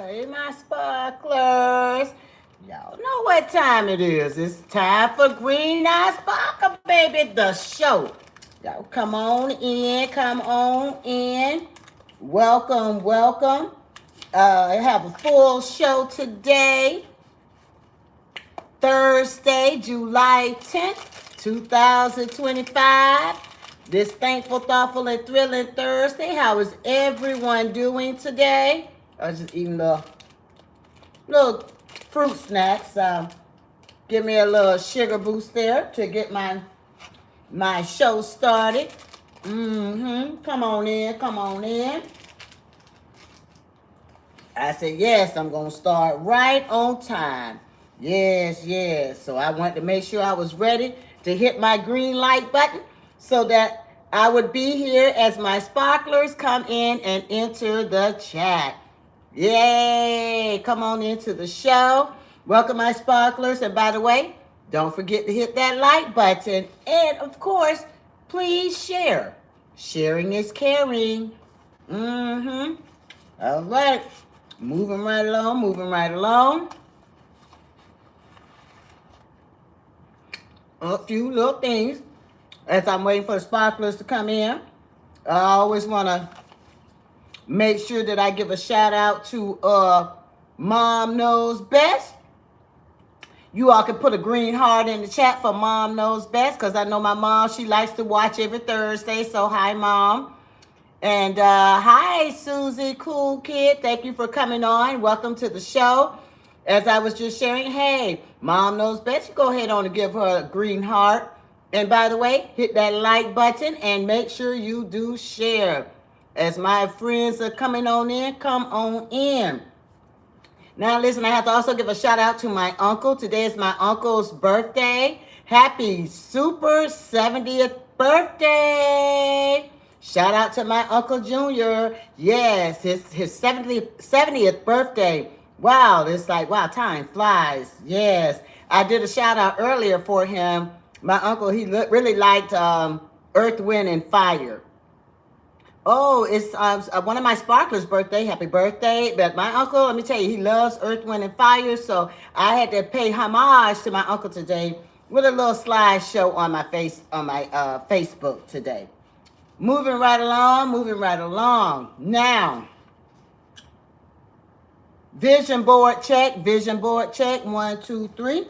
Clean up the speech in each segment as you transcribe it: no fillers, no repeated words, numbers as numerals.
Hey, my sparklers. Y'all know what time it is. It's time for Green Eye Sparkle, baby, the show. Y'all come on in, come on in. Welcome, welcome. I have a full show today, Thursday, July 10th, 2025. This thankful, thoughtful, and thrilling Thursday. How is everyone doing today? I was just eating little fruit snacks. Give me a little sugar boost there to get my show started. Come on in, come on in. I said, yes, I'm going to start right on time. Yes, yes. So I wanted to make sure I was ready to hit my green light button so that I would be here as my sparklers come in and enter the chat. Yay! Come on into the show. Welcome, my sparklers. And by the way, don't forget to hit that like button. And of course, please share. Sharing is caring. All right. Moving right along, moving right along. A few little things as I'm waiting for the sparklers to come in. I always want to make sure that I give a shout out to Mom Knows Best. You all can put a green heart in the chat for Mom Knows Best, because I know my mom, she likes to watch every Thursday. So hi, Mom. And hi, Susie, cool kid. Thank you for coming on. Welcome to the show. As I was just sharing, hey, Mom Knows Best. You go ahead on and give her a green heart. And by the way, hit that like button and make sure you do share. As my friends are coming on in, come on in. Now, listen, I have to also give a shout out to my uncle. Today is my uncle's birthday. Happy super 70th birthday. Shout out to my Uncle Junior. Yes, his 70th birthday. Wow, it's like, wow, time flies. Yes, I did a shout out earlier for him. My uncle, he really liked Earth, Wind, and Fire. Oh, it's one of my sparklers' birthday. Happy birthday. But my uncle, let me tell you, he loves Earth, Wind, and Fire. So I had to pay homage to my uncle today with a little slideshow on my Facebook today. Moving right along, moving right along. Now, vision board check, 1, 2, 3.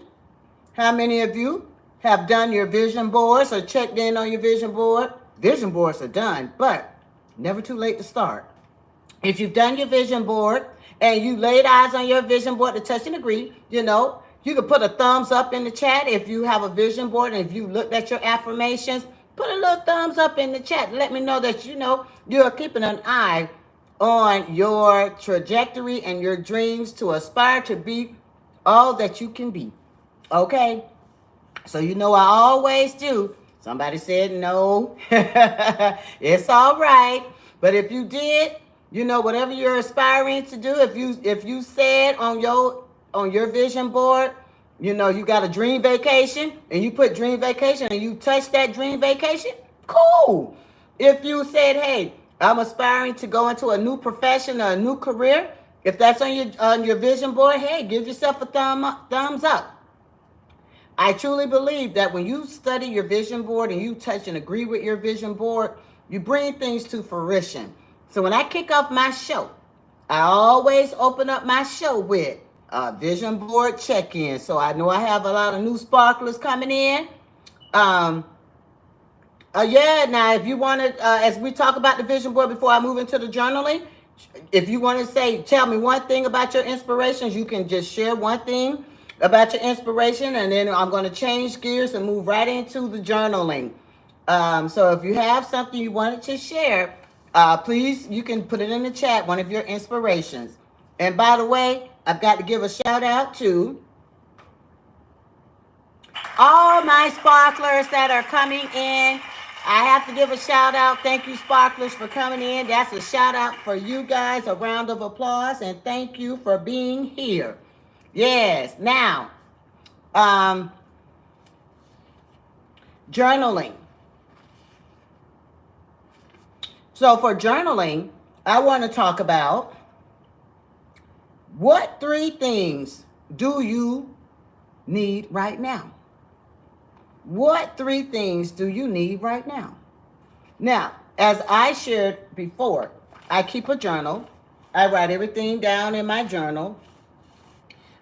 How many of you have done your vision boards or checked in on your vision board? Vision boards are done, but never too late to start. If you've done your vision board and you laid eyes on your vision board to touch and agree, you can put a thumbs up in the chat if you have a vision board, and if you looked at your affirmations, put a little thumbs up in the chat. Let me know that you're keeping an eye on your trajectory and your dreams to aspire to be all that you can be. Okay? So I always do. Somebody said no. It's all right. But if you did, whatever you're aspiring to do, if you said on your vision board, you got a dream vacation and you put dream vacation and you touch that dream vacation, cool. If you said, hey, I'm aspiring to go into a new profession or a new career, if that's on your vision board, hey, give yourself a thumbs up. I truly believe that when you study your vision board and you touch and agree with your vision board, you bring things to fruition. So when I kick off my show, I always open up my show with vision board check-in. So I know I have a lot of new sparklers coming in. Now if you want to, as we talk about the vision board before I move into the journaling, if you want to tell me one thing about your inspirations, you can just share one thing about your inspiration, and then I'm going to change gears and move right into the journaling. So if you have something you wanted to share, please, you can put it in the chat, one of your inspirations. And by the way, I've got to give a shout out to all my sparklers that are coming in. I have to give a shout out. Thank you, sparklers, for coming in. That's a shout out for you guys. A round of applause, and thank you for being here. Yes. Now, journaling. So for journaling, I want to talk about What three things do you need right now? What three things do you need right now? Now, as I shared before, I keep a journal. I write everything down in my journal.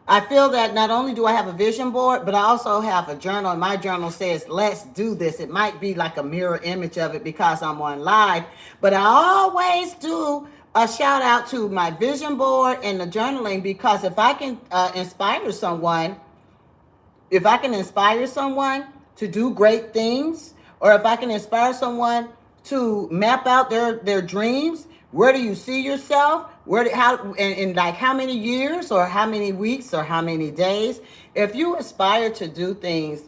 I feel that not only do I have a vision board, but I also have a journal. And my journal says, let's do this. It might be like a mirror image of it because I'm on live. But I always do a shout out to my vision board and the journaling, because if I can inspire someone, to do great things, or if I can inspire someone to map out their dreams, where do you see yourself? In like how many years or how many weeks or how many days? If you aspire to do things,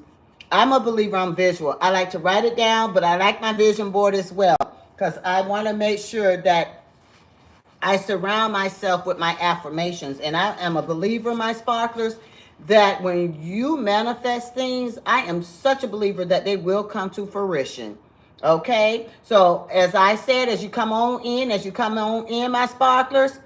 I'm a believer, I'm visual. I like to write it down, but I like my vision board as well, because I want to make sure that I surround myself with my affirmations. And I am a believer, my sparklers, that when you manifest things, I am such a believer that they will come to fruition. Okay, so as I said, as you come on in, my sparklers,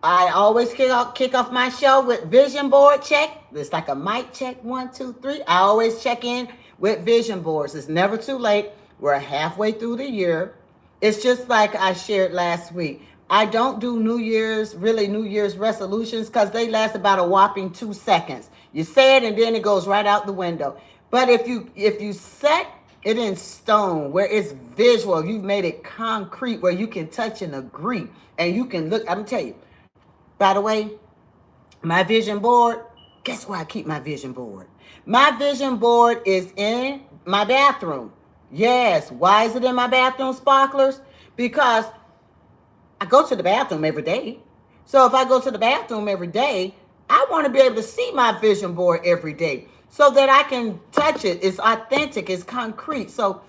I always kick off my show with vision board check. It's like a mic check, 1, 2, 3. I always check in with vision boards. It's never too late. We're halfway through the year. It's just like I shared last week. I don't do New Year's resolutions, because they last about a whopping 2 seconds. You say it and then it goes right out the window. But if you set it in stone, where it's visual, you've made it concrete, where you can touch and agree, and you can look. I'm gonna tell you, by the way, my vision board, guess where I keep my vision board? My vision board is in my bathroom. Yes, why is it in my bathroom, sparklers? Because I go to the bathroom every day. So if I go to the bathroom every day, I want to be able to see my vision board every day, so that I can touch it. It's authentic, it's concrete. So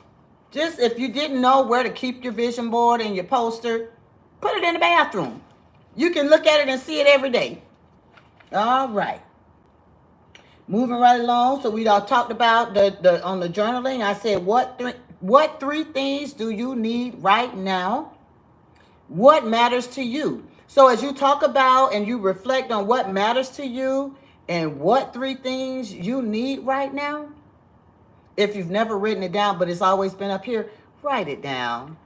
just if you didn't know where to keep your vision board and your poster, put it in the bathroom. You can look at it and see it every day. All right. Moving right along. So we all talked about on the journaling. I said, what three things do you need right now? What matters to you? So as you talk about and you reflect on what matters to you, and what three things you need right now, if you've never written it down, but it's always been up here, write it down.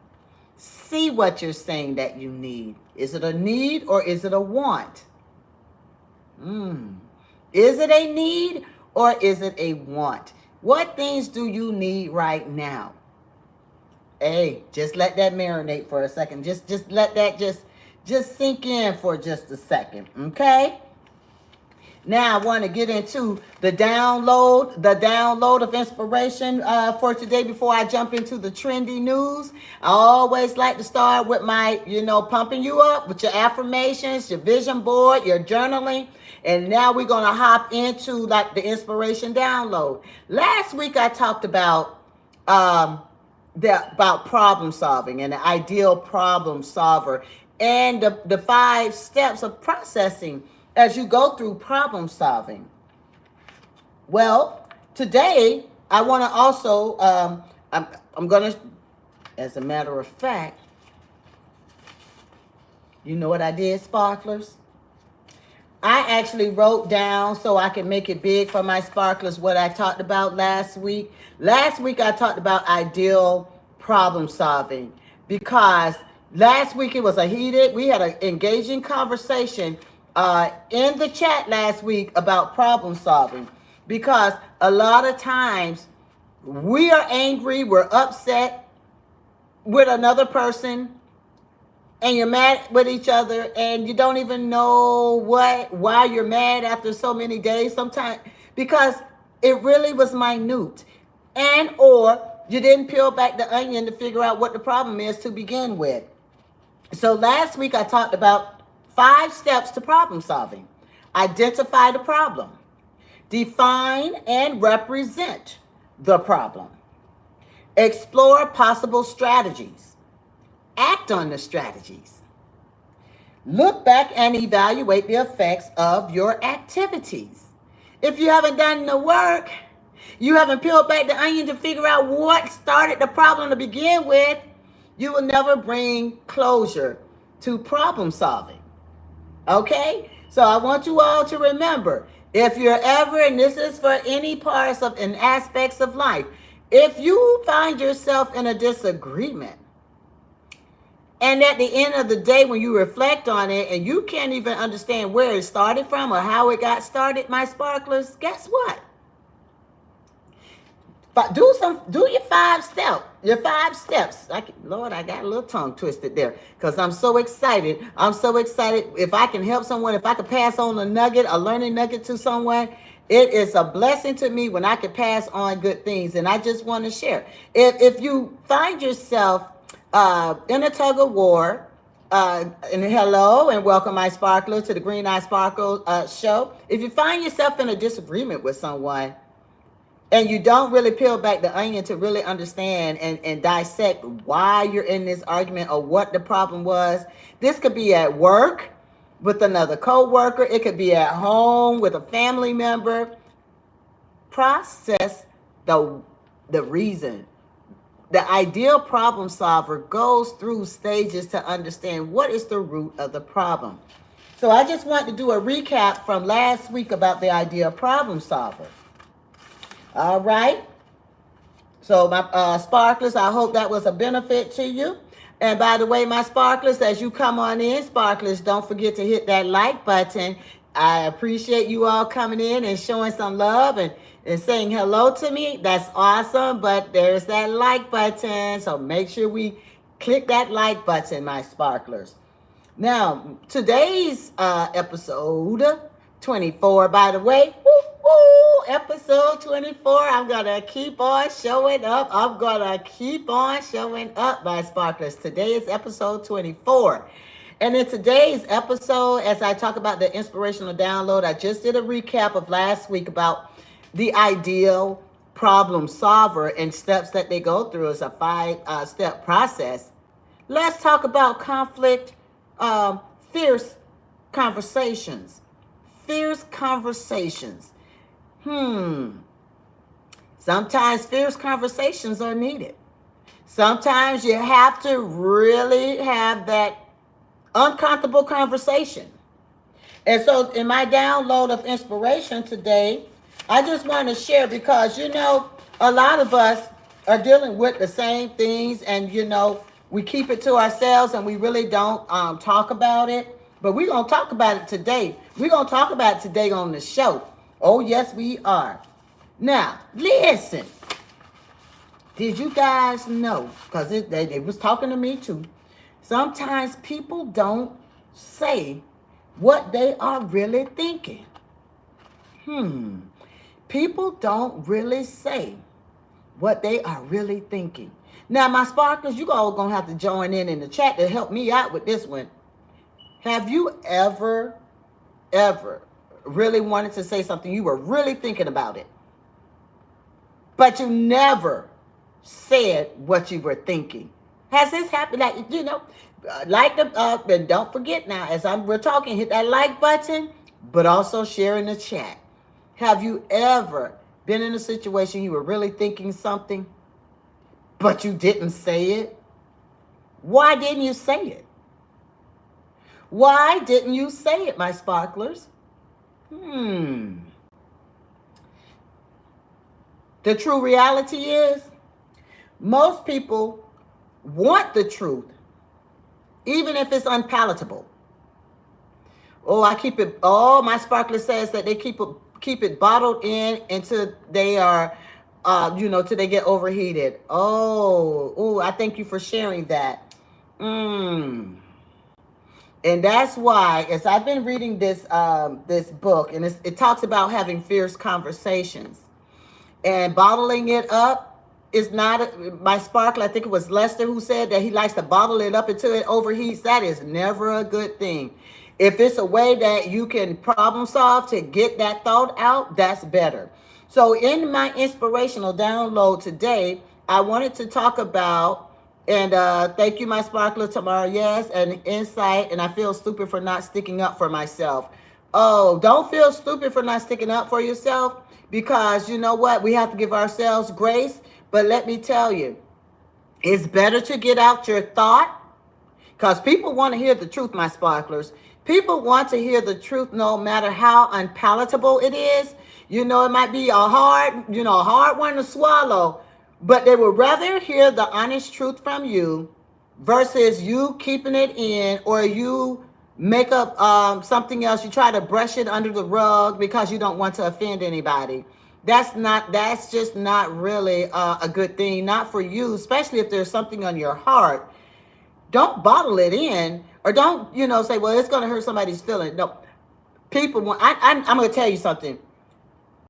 See what you're saying that you need. Is it a need or is it a want? Is it a need or is it a want? What things do you need right now? Hey, just let that marinate for a second. Just let that just sink in for just a second, okay? Now I want to get into the download of inspiration for today before I jump into the trendy news. I always like to start with my, pumping you up with your affirmations, your vision board, your journaling. And now we're going to hop into like the inspiration download. Last week I talked about problem solving and the ideal problem solver, and the 5 steps of processing as you go through problem solving. Well, today I want to also, I'm going to, as a matter of fact, you know what I did, sparklers? I actually wrote down so I can make it big for my sparklers what I talked about last week. Last week I talked about ideal problem solving, because last week we had an engaging conversation in the chat last week about problem solving, because a lot of times we are angry, we're upset with another person, and you're mad with each other, and you don't even know why you're mad after so many days sometimes, because it really was minute, and or you didn't peel back the onion to figure out what the problem is to begin with. So last week I talked about 5 steps to problem solving. Identify the problem. Define and represent the problem. Explore possible strategies. Act on the strategies. Look back and evaluate the effects of your activities. If you haven't done the work, you haven't peeled back the onion to figure out what started the problem to begin with, you will never bring closure to problem solving. Okay? So I want you all to remember, if you're ever, and this is for any parts of and aspects of life, if you find yourself in a disagreement, and at the end of the day, when you reflect on it and you can't even understand where it started from or how it got started, my sparklers, guess what? Do your 5 steps. Your 5 steps. Lord, I got a little tongue twisted there because I'm so excited. I'm so excited. If I can help someone, if I could pass on a learning nugget to someone, it is a blessing to me when I can pass on good things. And I just want to share. If you find yourself in a tug of war, and hello and welcome, my sparkler, to the Green Eye Sparkle show. If you find yourself in a disagreement with someone, and you don't really peel back the onion to really understand and dissect why you're in this argument or what the problem was. This could be at work with another co-worker. It could be at home with a family member. Process the reason. The ideal problem solver goes through stages to understand what is the root of the problem. So I just want to do a recap from last week about the ideal problem solver. All right. So my sparklers, I hope that was a benefit to you. And by the way, my sparklers, as you come on in, sparklers, don't forget to hit that like button. I appreciate you all coming in and showing some love and saying hello to me. That's awesome. But there's that like button. So make sure we click that like button, my sparklers. Now, today's episode 24, by the way. Episode 24. I'm going to keep on showing up. My sparklers. Today is episode 24. And in today's episode, as I talk about the inspirational download, I just did a recap of last week about the ideal problem solver and steps that they go through as a 5-step process. Let's talk about conflict, fierce conversations. Fierce conversations. Sometimes fierce conversations are needed. Sometimes you have to really have that uncomfortable conversation. And so in my download of inspiration today, I just want to share because, a lot of us are dealing with the same things and, we keep it to ourselves and we really don't talk about it. But we're going to talk about it today. We're going to talk about it today on the show. Oh, yes, we are. Now, listen. Did you guys know? Because they was talking to me too. Sometimes people don't say what they are really thinking. People don't really say what they are really thinking. Now, my sparklers, you all going to have to join in the chat to help me out with this one. Have you ever really wanted to say something? You were really thinking about it, but you never said what you were thinking. Has this happened? Like the up and don't forget now, as we're talking, hit that like button, but also share in the chat. Have you ever been in a situation you were really thinking something, but you didn't say it? Why didn't you say it? Why didn't you say it, my sparklers? The true reality is most people want the truth, even if it's unpalatable. My sparkler says that they keep it bottled in until they are, till they get overheated. I thank you for sharing that. And that's why, as I've been reading this book, and it talks about having fierce conversations. And bottling it up is not, my sparkle, I think it was Lester who said that he likes to bottle it up until it overheats. That is never a good thing. If it's a way that you can problem solve to get that thought out, that's better. So in my inspirational download today, I wanted to talk about, and thank you, my sparkler, Tamara, yes, and insight, and I feel stupid for not sticking up for myself. Oh, don't feel stupid for not sticking up for yourself, because you know what? We have to give ourselves grace. But let me tell you, it's better to get out your thought, because people want to hear the truth, my sparklers. People want to hear the truth no matter how unpalatable it is. You know, it might be a hard one to swallow, but they would rather hear the honest truth from you versus you keeping it in, or you make up something else. You try to brush it under the rug because you don't want to offend anybody. That's just not really a good thing, not for you, especially if there's something on your heart. Don't bottle it in, or don't, say, well, it's going to hurt somebody's feeling. No, people want, I'm going to tell you something.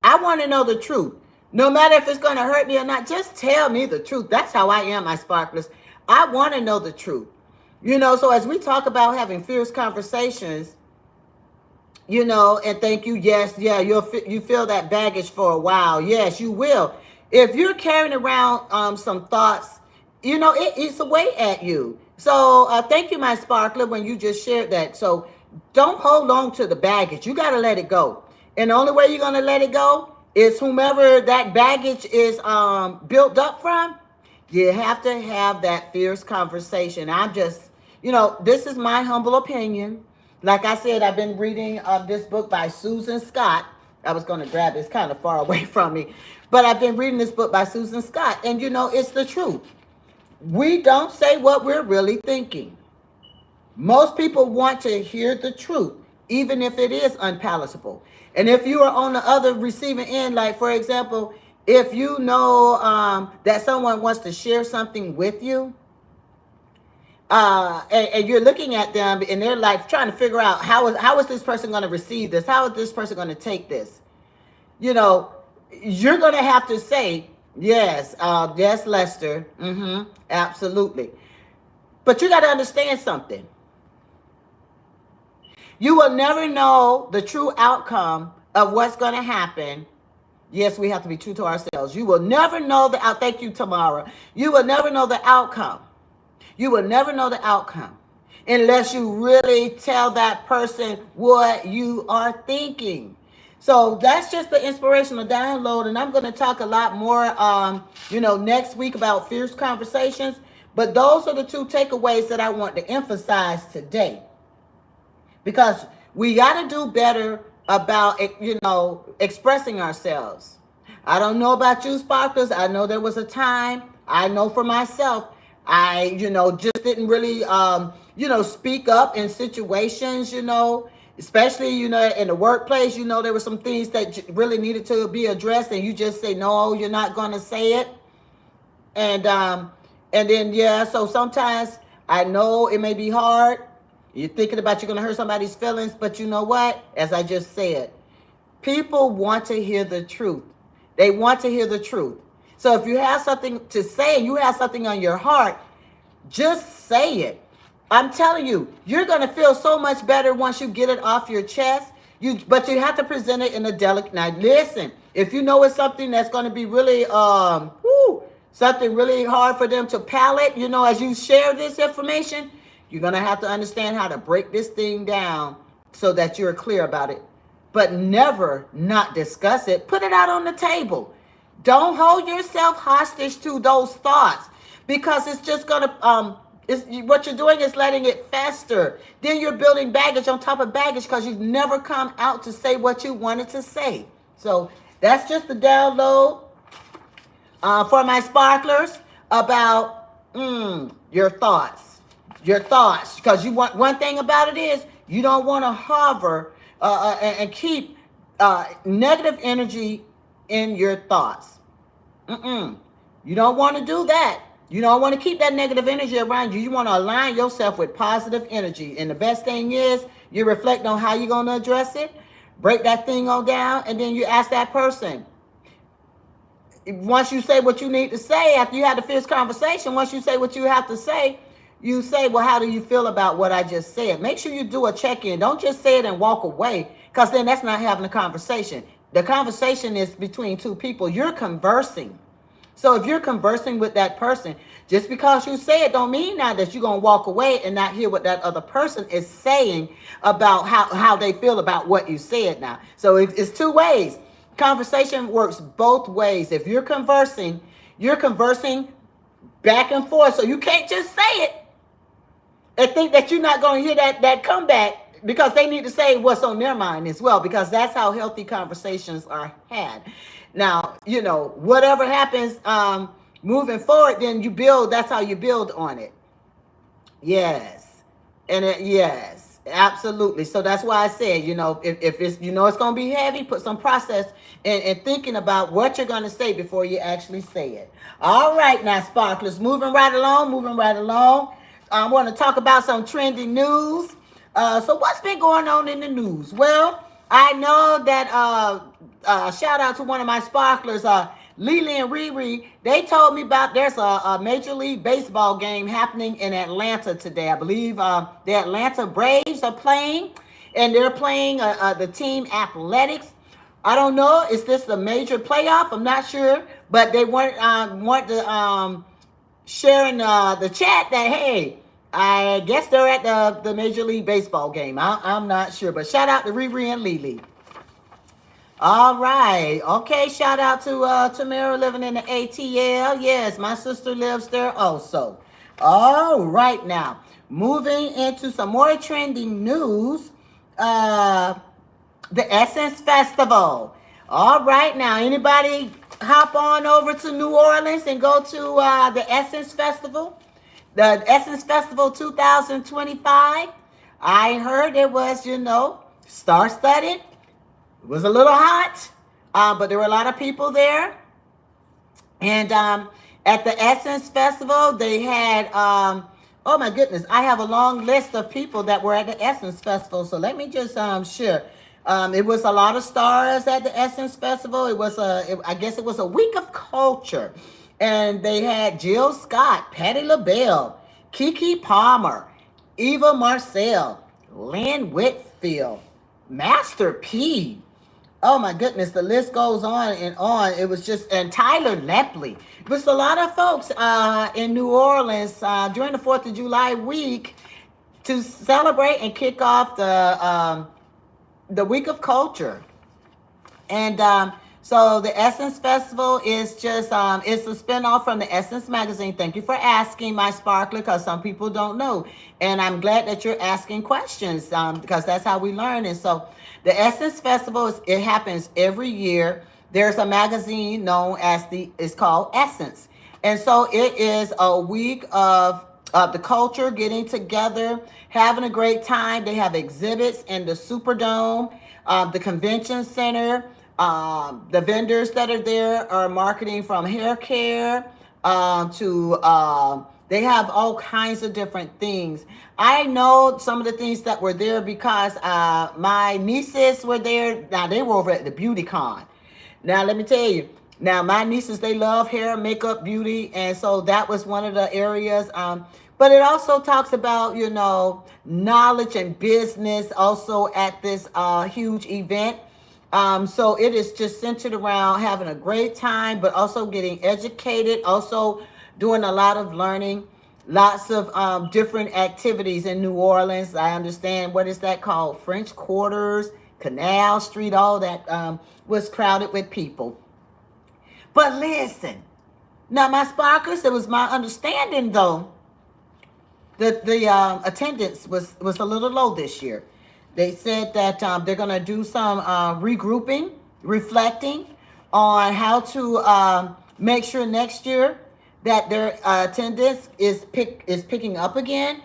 I want to know the truth. No matter if it's going to hurt me or not, just tell me the truth. That's how I am, my sparklers. I want to know the truth. So as we talk about having fierce conversations, and thank you, yes, yeah, you feel that baggage for a while. Yes, you will. If you're carrying around some thoughts, it eats away at you. So thank you, my sparkler, when you just shared that. So don't hold on to the baggage. You got to let it go. And the only way you're going to let it go is whomever that baggage is built up from. You have to have that fierce conversation. I'm just, this is my humble opinion. Like I said, I've been reading this book by Susan Scott. I was going to grab it. It's kind of far away from me. But I've been reading this book by Susan Scott. And, it's the truth. We don't say what we're really thinking. Most people want to hear the truth, even if it is unpalatable. And if you are on the other receiving end, like, for example, if you know that someone wants to share something with you, and you're looking at them in their life, trying to figure out how is this person going to receive this? How is this person going to take this? You're going to have to say, yes, yes, Lester. Absolutely. But you got to understand something. You will never know the true outcome of what's going to happen. Yes, we have to be true to ourselves. You will never know thank you, Tamara. You will never know the outcome. You will never know the outcome unless you really tell that person what you are thinking. So that's just the inspirational download. And I'm going to talk a lot more, next week about fierce conversations. But those are the two takeaways that I want to emphasize today. Because we got to do better about, expressing ourselves. I don't know about you, sparklers. I know there was a time, I know for myself, I, just didn't really, speak up in situations, especially, in the workplace. There were some things that really needed to be addressed, and you just say, no, you're not going to say it. And then, yeah, so sometimes I know it may be hard. You're thinking about you're going to hurt somebody's feelings, but you know what? As I just said, people want to hear the truth. They want to hear the truth. So if you have something to say, you have something on your heart, just say it. I'm telling you, you're going to feel so much better once you get it off your chest. But you have to present it in a delicate. Now, listen, if you know it's something that's going to be really, something really hard for them to palate, as you share this information, you're going to have to understand how to break this thing down so that you're clear about it. But never not discuss it. Put it out on the table. Don't hold yourself hostage to those thoughts, because it's just going to, what you're doing is letting it fester. Then you're building baggage on top of baggage because you've never come out to say what you wanted to say. So that's just the download for my sparklers about your thoughts. Your thoughts, because you want, one thing about it is you don't want to hover and keep negative energy in your thoughts. You don't want to do that. You don't want to keep that negative energy around you. You want to align yourself with positive energy. And the best thing is you reflect on how you're going to address it, break that thing on down, and then you ask that person. Once you say what you need to say, after you had the fierce conversation, once you say what you have to say, you say, well, how do you feel about what I just said? Make sure you do a check-in. Don't just say it and walk away, because then that's not having a conversation. The conversation is between two people. You're conversing. So if you're conversing with that person, just because you say it don't mean now that you're going to walk away and not hear what that other person is saying about how they feel about what you said now. So it's two ways. Conversation works both ways. If you're conversing back and forth. So you can't just say it and think that you're not going to hear that comeback. because they need to say what's on their mind as well, because that's how healthy conversations are had. Now, whatever happens moving forward, then you build. That's how you build on it. Yes. Yes, absolutely. So that's why I said, if it's, it's going to be heavy, put some process in thinking about what you're going to say before you actually say it. All right, now, sparklers, moving right along, moving right along. I want to talk about some trending news. So what's been going on in the news? Well, I know that, shout out to one of my sparklers, Lily and Riri, they told me about there's a Major League Baseball game happening in Atlanta today. I believe the Atlanta Braves are playing, and they're playing the team Athletics. I don't know. Is this the major playoff? I'm not sure, but they want to share in the chat that, hey, I guess they're at the Major League Baseball game. I'm not sure, but shout out to Riri and Lily. All right. Okay. Shout out to Tamara living in the ATL. Yes, my sister lives there also. All right. Now, moving into some more trending news. The Essence Festival. All right. Now, anybody hop on over to New Orleans and go to the Essence Festival? The Essence Festival 2025. I heard it was, star-studded. It was a little hot, but there were a lot of people there. And at the Essence Festival, they had, oh my goodness, I have a long list of people that were at the Essence Festival. So let me just share. It was a lot of stars at the Essence Festival. It was I guess it was a week of culture. And they had Jill Scott, Patti LaBelle, Keke Palmer, Eva Marcel, Lynn Whitfield, Master P. Oh my goodness, the list goes on and on. It was just, and Tyler Lepley. It was a lot of folks in New Orleans during the 4th of July week to celebrate and kick off the week of culture. And so the Essence Festival is just, it's a spinoff from the Essence magazine. Thank you for asking, my sparkler, because some people don't know. And I'm glad that you're asking questions because that's how we learn. And so the Essence Festival, it happens every year. There's a magazine known as it's called Essence. And so it is a week of the culture getting together, having a great time. They have exhibits in the Superdome, the convention center. The vendors that are there are marketing from hair care to they have all kinds of different things. I know some of the things that were there because my nieces were there. Now, they were over at the Beauty Con. Now, let me tell you. Now, my nieces, they love hair, makeup, beauty. And so that was one of the areas. But it also talks about, knowledge and business also at this huge event. So it is just centered around having a great time, but also getting educated, also doing a lot of learning, lots of different activities in New Orleans. I understand, what is that called? French Quarters, Canal Street, all that was crowded with people. But listen, now my sparkers, it was my understanding though, that the attendance was a little low this year. They said that they're going to do some regrouping, reflecting on how to make sure next year that their attendance is picking up again,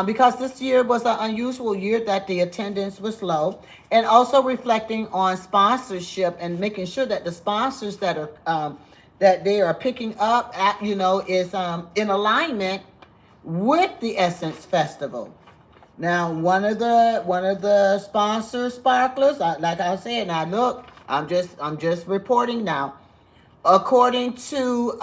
because this year was an unusual year that the attendance was low, and also reflecting on sponsorship and making sure that the sponsors that are that they are picking up at is in alignment with the Essence Festival. Now, one of the sponsors, sparklers, like I said, now look, I'm just reporting now. According to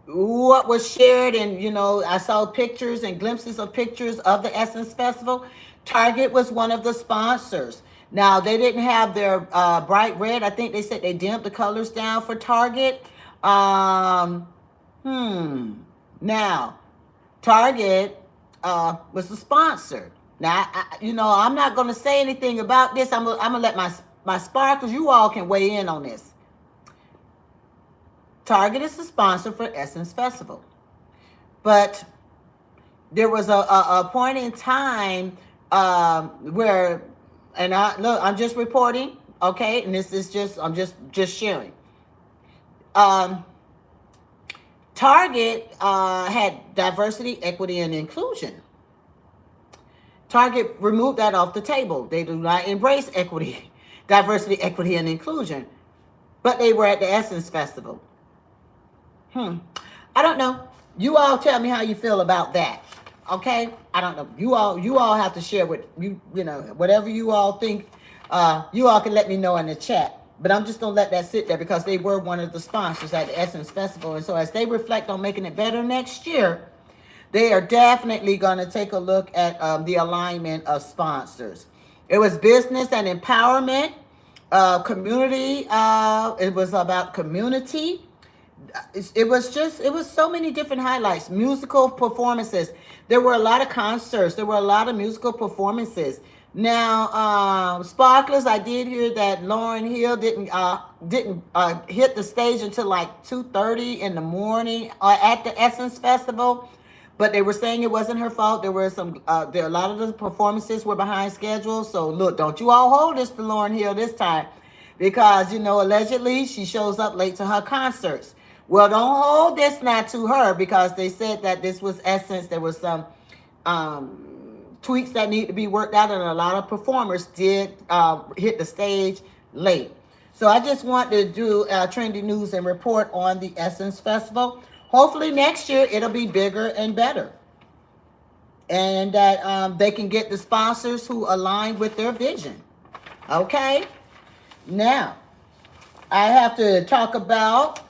what was shared, and I saw pictures and glimpses of pictures of the Essence Festival. Target was one of the sponsors. Now, they didn't have their bright red. I think they said they dimmed the colors down for Target. Now, Target was the sponsor. Now, I'm not going to say anything about this. I'm gonna let my sparkles, you all can weigh in on this. Target is the sponsor for Essence Festival. But there was a point in time where, and I'm just reporting, okay, and this is just, I'm just sharing. Target had diversity, equity, and inclusion. Target removed that off the table. They do not embrace equity, diversity, equity, and inclusion. But they were at the Essence Festival. I don't know. You all tell me how you feel about that. Okay? I don't know. You all have to share with you know, whatever you all think. You all can let me know in the chat. But I'm just gonna let that sit there because they were one of the sponsors at the Essence Festival. And so as they reflect on making it better next year, they are definitely gonna take a look at the alignment of sponsors. It was business and empowerment, community. It was about community. It was so many different highlights. Musical performances. There were a lot of concerts. There were a lot of musical performances. Now, Sparklers, I did hear that Lauryn Hill didn't hit the stage until like 2:30 in the morning at the Essence Festival. But they were saying it wasn't her fault. There were a lot of the performances were behind schedule. So look, don't you all hold this to Lauryn Hill this time, because you know allegedly she shows up late to her concerts. Well, don't hold this now to her, because they said that this was Essence. There was some tweaks that need to be worked out, and a lot of performers did hit the stage late. So I just want to do trendy news and report on the Essence Festival. Hopefully next year it'll be bigger and better, and that they can get the sponsors who align with their vision. Okay, now I have to talk about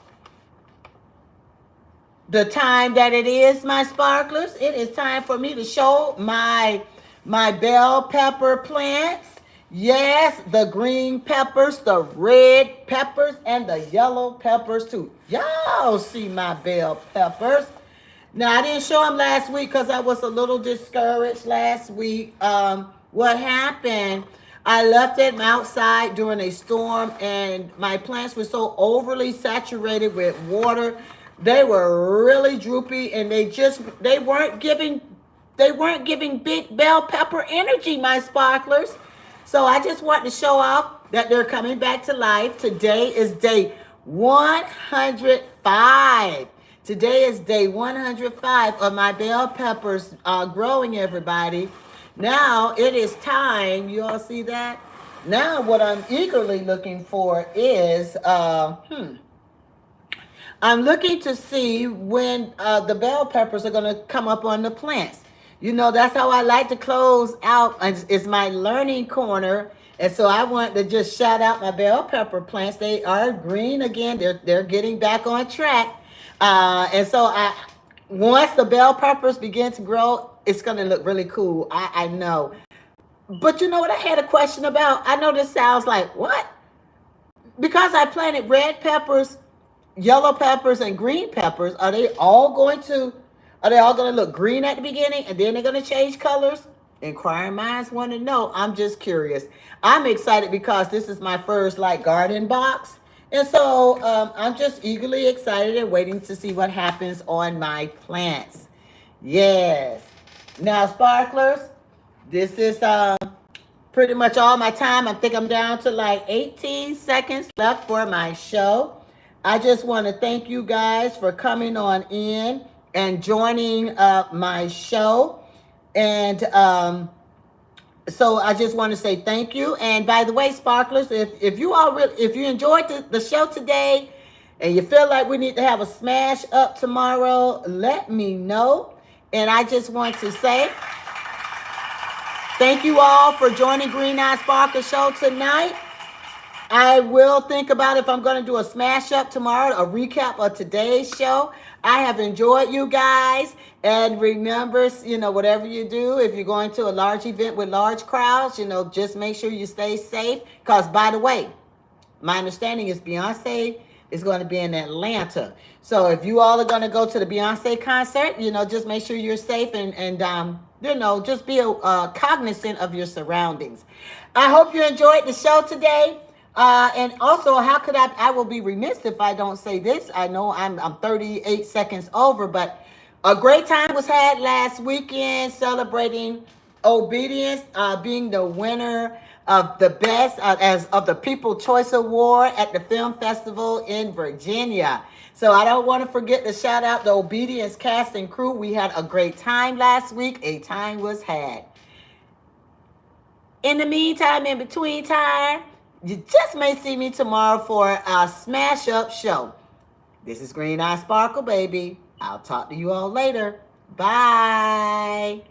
the time that it is, my sparklers. It is time for me to show my bell pepper plants. Yes, the green peppers, the red peppers, and the yellow peppers too. Y'all see my bell peppers. Now, I didn't show them last week because I was a little discouraged last week. What happened, I left them outside during a storm, and my plants were so overly saturated with water. They were really droopy, and they weren't giving big bell pepper energy, my sparklers. So I just want to show off that they're coming back to life. Today is day 105. Today is day 105 of my bell peppers growing, everybody. Now it is time. You all see that? Now what I'm eagerly looking for is I'm looking to see when the bell peppers are going to come up on the plants. You know, that's how I like to close out. It's my learning corner. And so I want to just shout out my bell pepper plants. They are green again. They're getting back on track. And so once the bell peppers begin to grow, it's going to look really cool. I know. But you know what I had a question about? I know this sounds like, what? Because I planted red peppers, yellow peppers, and green peppers, are they all going to look green at the beginning and then they're going to change colors? Inquiring minds want to know. I'm just curious. I'm excited because this is my first garden box. And so I'm just eagerly excited and waiting to see what happens on my plants. Yes. Now, sparklers, this is pretty much all my time. I think I'm down to 18 seconds left for my show. I just want to thank you guys for coming on in and joining my show. And so I just want to say thank you. And by the way, sparklers, if you enjoyed the show today and you feel like we need to have a smash up tomorrow, let me know. And I just want to say thank you all for joining Green Eye Sparkle Show tonight. I will think about if I'm going to do a smash up tomorrow, a recap of today's show. I have enjoyed you guys. And remember, whatever you do, if you're going to a large event with large crowds, just make sure you stay safe. Because, by the way, my understanding is Beyonce is going to be in Atlanta. So if you all are going to go to the Beyonce concert, just make sure you're safe and just be cognizant of your surroundings. I hope you enjoyed the show today. And also, I will be remiss if I don't say this. I know I'm 38 seconds over, but A great time was had last weekend celebrating Obedience being the winner of the best as of the People Choice Award at the film festival in Virginia. So I don't want to forget to shout out the Obedience cast and crew. We had a great time last week. A time was had. In the meantime, in between time, you just may see me tomorrow for a smash up show. This is Green Eye Sparkle, baby. I'll talk to you all later. Bye.